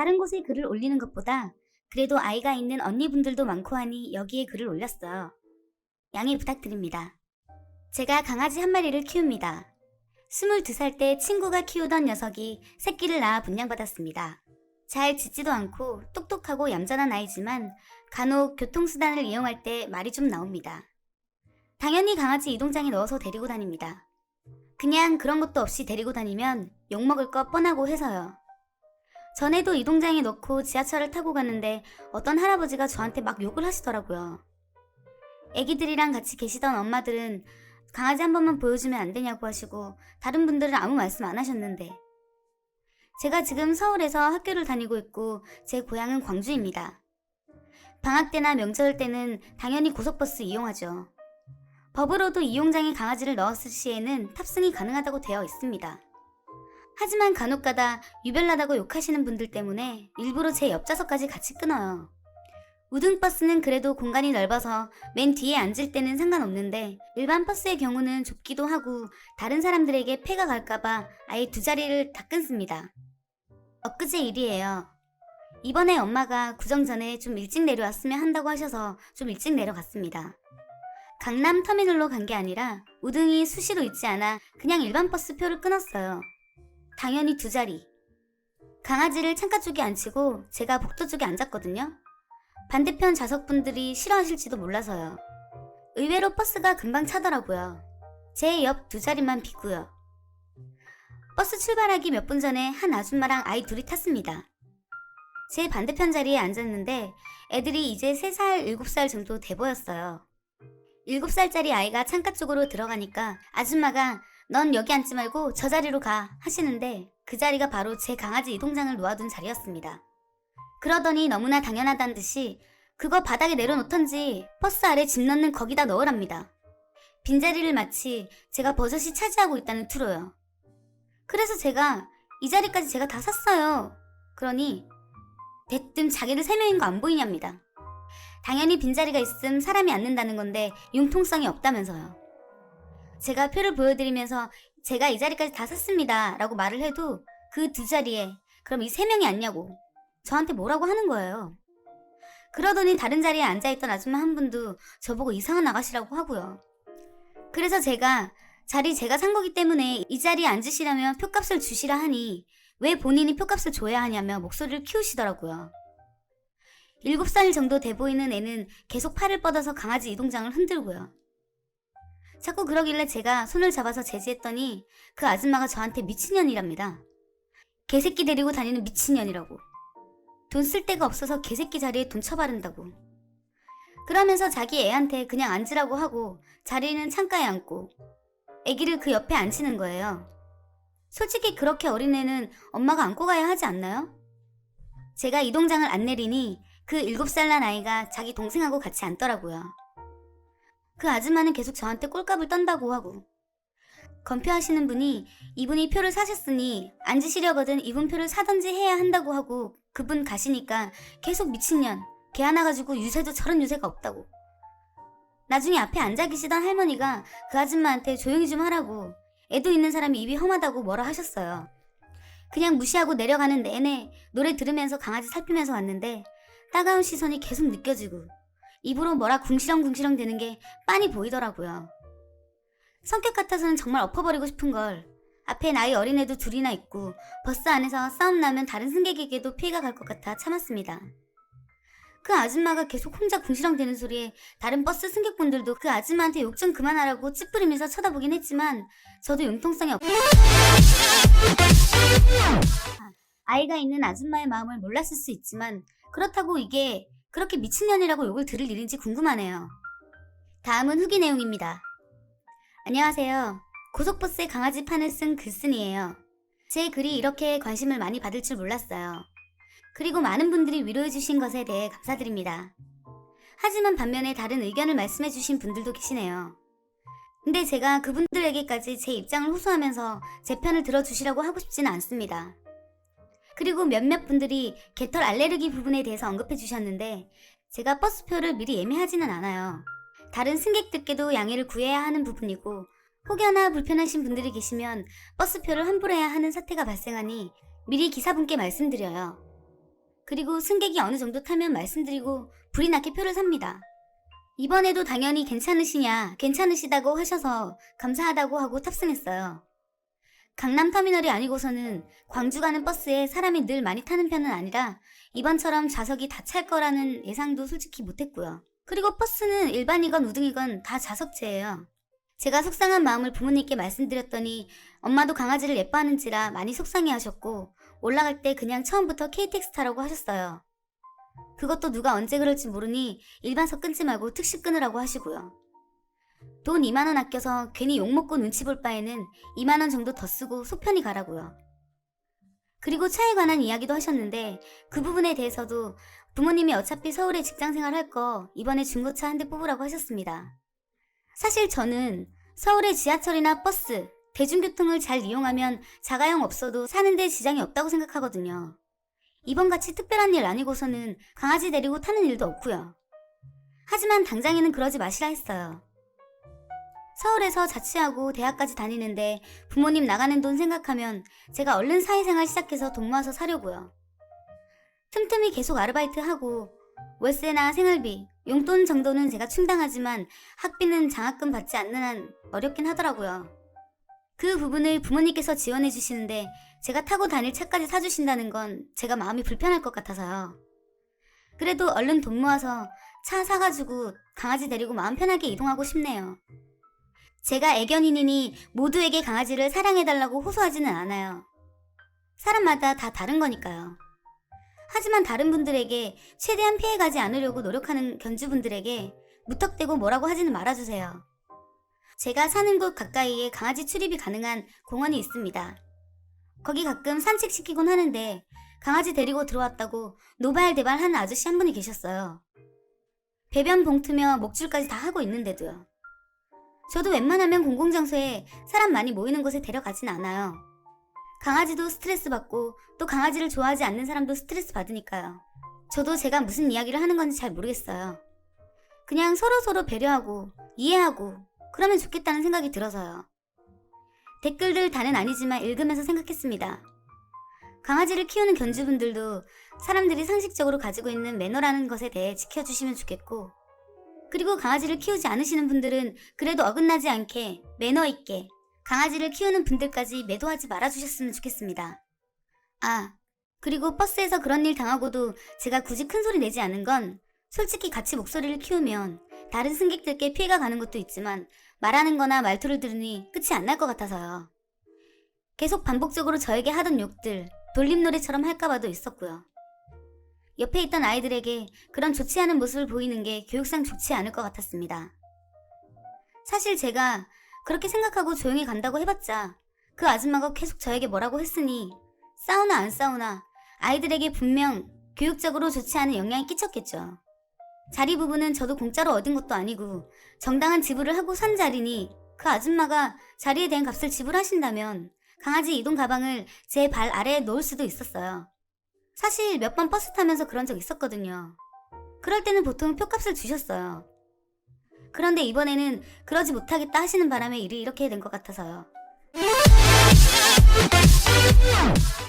다른 곳에 글을 올리는 것보다 그래도 아이가 있는 언니분들도 많고 하니 여기에 글을 올렸어요. 양해 부탁드립니다. 제가 강아지 한 마리를 키웁니다. 22살 때 친구가 키우던 녀석이 새끼를 낳아 분양받았습니다. 잘 짖지도 않고 똑똑하고 얌전한 아이지만 간혹 교통수단을 이용할 때 말이 좀 나옵니다. 당연히 강아지 이동장에 넣어서 데리고 다닙니다. 그냥 그런 것도 없이 데리고 다니면 욕먹을 거 뻔하고 해서요. 전에도 이동장에 넣고 지하철을 타고 가는데 어떤 할아버지가 저한테 막 욕을 하시더라고요. 애기들이랑 같이 계시던 엄마들은 강아지 한 번만 보여주면 안 되냐고 하시고 다른 분들은 아무 말씀 안 하셨는데 제가 지금 서울에서 학교를 다니고 있고 제 고향은 광주입니다. 방학 때나 명절 때는 당연히 고속버스 이용하죠. 법으로도 이용장에 강아지를 넣었을 시에는 탑승이 가능하다고 되어 있습니다. 하지만 간혹가다 유별나다고 욕하시는 분들 때문에 일부러 제 옆좌석까지 같이 끊어요. 우등버스는 그래도 공간이 넓어서 맨 뒤에 앉을 때는 상관없는데 일반 버스의 경우는 좁기도 하고 다른 사람들에게 폐가 갈까봐 아예 두 자리를 다 끊습니다. 엊그제 일이에요. 이번에 엄마가 구정 전에 좀 일찍 내려왔으면 한다고 하셔서 좀 일찍 내려갔습니다. 강남 터미널로 간 게 아니라 우등이 수시로 있지 않아 그냥 일반 버스 표를 끊었어요. 당연히 두 자리. 강아지를 창가 쪽에 앉히고 제가 복도 쪽에 앉았거든요. 반대편 좌석분들이 싫어하실지도 몰라서요. 의외로 버스가 금방 차더라고요. 제 옆 두 자리만 비고요. 버스 출발하기 몇 분 전에 한 아줌마랑 아이 둘이 탔습니다. 제 반대편 자리에 앉았는데 애들이 이제 3살, 7살 정도 돼 보였어요. 7살짜리 아이가 창가 쪽으로 들어가니까 아줌마가 넌 여기 앉지 말고 저 자리로 가 하시는데 그 자리가 바로 제 강아지 이동장을 놓아둔 자리였습니다. 그러더니 너무나 당연하다는 듯이 그거 바닥에 내려놓던지 버스 아래 짐 넣는 거기다 넣으랍니다. 빈자리를 마치 제가 버젓이 차지하고 있다는 투로요. 그래서 제가 이 자리까지 제가 다 샀어요. 그러니 대뜸 자기들 3명인 거 안 보이냐입니다. 당연히 빈자리가 있음 사람이 앉는다는 건데 융통성이 없다면서요. 제가 표를 보여드리면서 제가 이 자리까지 다 샀습니다 라고 말을 해도 그 두 자리에 그럼 이 3명이 앉냐고 저한테 뭐라고 하는 거예요. 그러더니 다른 자리에 앉아있던 아줌마 한 분도 저보고 이상한 아가씨라고 하고요. 그래서 제가 자리 제가 산 거기 때문에 이 자리에 앉으시려면 표값을 주시라 하니 왜 본인이 표값을 줘야 하냐며 목소리를 키우시더라고요. 7살 정도 돼 보이는 애는 계속 팔을 뻗어서 강아지 이동장을 흔들고요. 자꾸 그러길래 제가 손을 잡아서 제지했더니 그 아줌마가 저한테 미친년이랍니다. 개새끼 데리고 다니는 미친년이라고. 돈 쓸 데가 없어서 개새끼 자리에 돈 쳐바른다고. 그러면서 자기 애한테 그냥 앉으라고 하고 자리는 창가에 앉고 애기를 그 옆에 앉히는 거예요. 솔직히 그렇게 어린애는 엄마가 안고 가야 하지 않나요? 제가 이동장을 안 내리니 그 7살 난 아이가 자기 동생하고 같이 앉더라고요. 그 아줌마는 계속 저한테 꼴값을 떤다고 하고 검표하시는 분이 이분이 표를 사셨으니 앉으시려거든 이분 표를 사던지 해야 한다고 하고 그분 가시니까 계속 미친년 개 하나 가지고 유세도 저런 유세가 없다고. 나중에 앞에 앉아 계시던 할머니가 그 아줌마한테 조용히 좀 하라고 애도 있는 사람이 입이 험하다고 뭐라 하셨어요. 그냥 무시하고 내려가는 내내 노래 들으면서 강아지 살피면서 왔는데 따가운 시선이 계속 느껴지고 입으로 뭐라 궁시렁궁시렁 대는 게 빤히 보이더라고요. 성격 같아서는 정말 엎어버리고 싶은 걸 앞에 나이 어린 애도 둘이나 있고 버스 안에서 싸움 나면 다른 승객에게도 피해가 갈 것 같아 참았습니다. 그 아줌마가 계속 혼자 궁시렁 대는 소리에 다른 버스 승객분들도 그 아줌마한테 욕 좀 그만하라고 찌푸리면서 쳐다보긴 했지만 저도 융통성이 없... 아이가 있는 아줌마의 마음을 몰랐을 수 있지만 그렇다고 이게 그렇게 미친년이라고 욕을 들을 일인지 궁금하네요. 다음은 후기 내용입니다. 안녕하세요. 고속버스에 강아지 판을 쓴 글쓴이에요. 제 글이 이렇게 관심을 많이 받을 줄 몰랐어요. 그리고 많은 분들이 위로해주신 것에 대해 감사드립니다. 하지만 반면에 다른 의견을 말씀해주신 분들도 계시네요. 근데 제가 그분들에게까지 제 입장을 호소하면서 제 편을 들어주시라고 하고 싶지는 않습니다. 그리고 몇몇 분들이 개털 알레르기 부분에 대해서 언급해 주셨는데 제가 버스표를 미리 예매하지는 않아요. 다른 승객들께도 양해를 구해야 하는 부분이고 혹여나 불편하신 분들이 계시면 버스표를 환불해야 하는 사태가 발생하니 미리 기사분께 말씀드려요. 그리고 승객이 어느 정도 타면 말씀드리고 불이 나게 표를 삽니다. 이번에도 당연히 괜찮으시다고 하셔서 감사하다고 하고 탑승했어요. 강남터미널이 아니고서는 광주 가는 버스에 사람이 늘 많이 타는 편은 아니라 이번처럼 좌석이 다 찰 거라는 예상도 솔직히 못했고요. 그리고 버스는 일반이건 우등이건 다 좌석제예요. 제가 속상한 마음을 부모님께 말씀드렸더니 엄마도 강아지를 예뻐하는지라 많이 속상해 하셨고 올라갈 때 그냥 처음부터 KTX 타라고 하셨어요. 그것도 누가 언제 그럴지 모르니 일반석 끊지 말고 특식 끊으라고 하시고요. 돈 2만원 아껴서 괜히 욕먹고 눈치 볼 바에는 2만원 정도 더 쓰고 속 편히 가라고요. 그리고 차에 관한 이야기도 하셨는데 그 부분에 대해서도 부모님이 어차피 서울에 직장생활 할 거 이번에 중고차 한 대 뽑으라고 하셨습니다. 사실 저는 서울의 지하철이나 버스, 대중교통을 잘 이용하면 자가용 없어도 사는데 지장이 없다고 생각하거든요. 이번같이 특별한 일 아니고서는 강아지 데리고 타는 일도 없고요. 하지만 당장에는 그러지 마시라 했어요. 서울에서 자취하고 대학까지 다니는데 부모님 나가는 돈 생각하면 제가 얼른 사회생활 시작해서 돈 모아서 사려고요. 틈틈이 계속 아르바이트하고 월세나 생활비, 용돈 정도는 제가 충당하지만 학비는 장학금 받지 않는 한 어렵긴 하더라고요. 그 부분을 부모님께서 지원해 주시는데 제가 타고 다닐 차까지 사주신다는 건 제가 마음이 불편할 것 같아서요. 그래도 얼른 돈 모아서 차 사가지고 강아지 데리고 마음 편하게 이동하고 싶네요. 제가 애견인이니 모두에게 강아지를 사랑해달라고 호소하지는 않아요. 사람마다 다 다른 거니까요. 하지만 다른 분들에게 최대한 피해가지 않으려고 노력하는 견주분들에게 무턱대고 뭐라고 하지는 말아주세요. 제가 사는 곳 가까이에 강아지 출입이 가능한 공원이 있습니다. 거기 가끔 산책시키곤 하는데 강아지 데리고 들어왔다고 노발대발 하는 아저씨 한 분이 계셨어요. 배변 봉투며 목줄까지 다 하고 있는데도요. 저도 웬만하면 공공장소에 사람 많이 모이는 곳에 데려가진 않아요. 강아지도 스트레스 받고 또 강아지를 좋아하지 않는 사람도 스트레스 받으니까요. 저도 제가 무슨 이야기를 하는 건지 잘 모르겠어요. 그냥 서로서로 배려하고 이해하고 그러면 좋겠다는 생각이 들어서요. 댓글들 다는 아니지만 읽으면서 생각했습니다. 강아지를 키우는 견주분들도 사람들이 상식적으로 가지고 있는 매너라는 것에 대해 지켜주시면 좋겠고, 그리고 강아지를 키우지 않으시는 분들은 그래도 어긋나지 않게 매너 있게 강아지를 키우는 분들까지 매도하지 말아주셨으면 좋겠습니다. 아, 그리고 버스에서 그런 일 당하고도 제가 굳이 큰 소리 내지 않은 건 솔직히 같이 목소리를 키우면 다른 승객들께 피해가 가는 것도 있지만 말하는 거나 말투를 들으니 끝이 안 날 것 같아서요. 계속 반복적으로 저에게 하던 욕들 돌림노래처럼 할까봐도 있었고요. 옆에 있던 아이들에게 그런 좋지 않은 모습을 보이는 게 교육상 좋지 않을 것 같았습니다. 사실 제가 그렇게 생각하고 조용히 간다고 해봤자 그 아줌마가 계속 저에게 뭐라고 했으니 싸우나 안 싸우나 아이들에게 분명 교육적으로 좋지 않은 영향이 끼쳤겠죠. 자리 부분은 저도 공짜로 얻은 것도 아니고 정당한 지불을 하고 산 자리니 그 아줌마가 자리에 대한 값을 지불하신다면 강아지 이동 가방을 제 발 아래에 놓을 수도 있었어요. 사실 몇 번 버스 타면서 그런 적 있었거든요. 그럴 때는 보통 표값을 주셨어요. 그런데 이번에는 그러지 못하겠다 하시는 바람에 일이 이렇게 된 것 같아서요.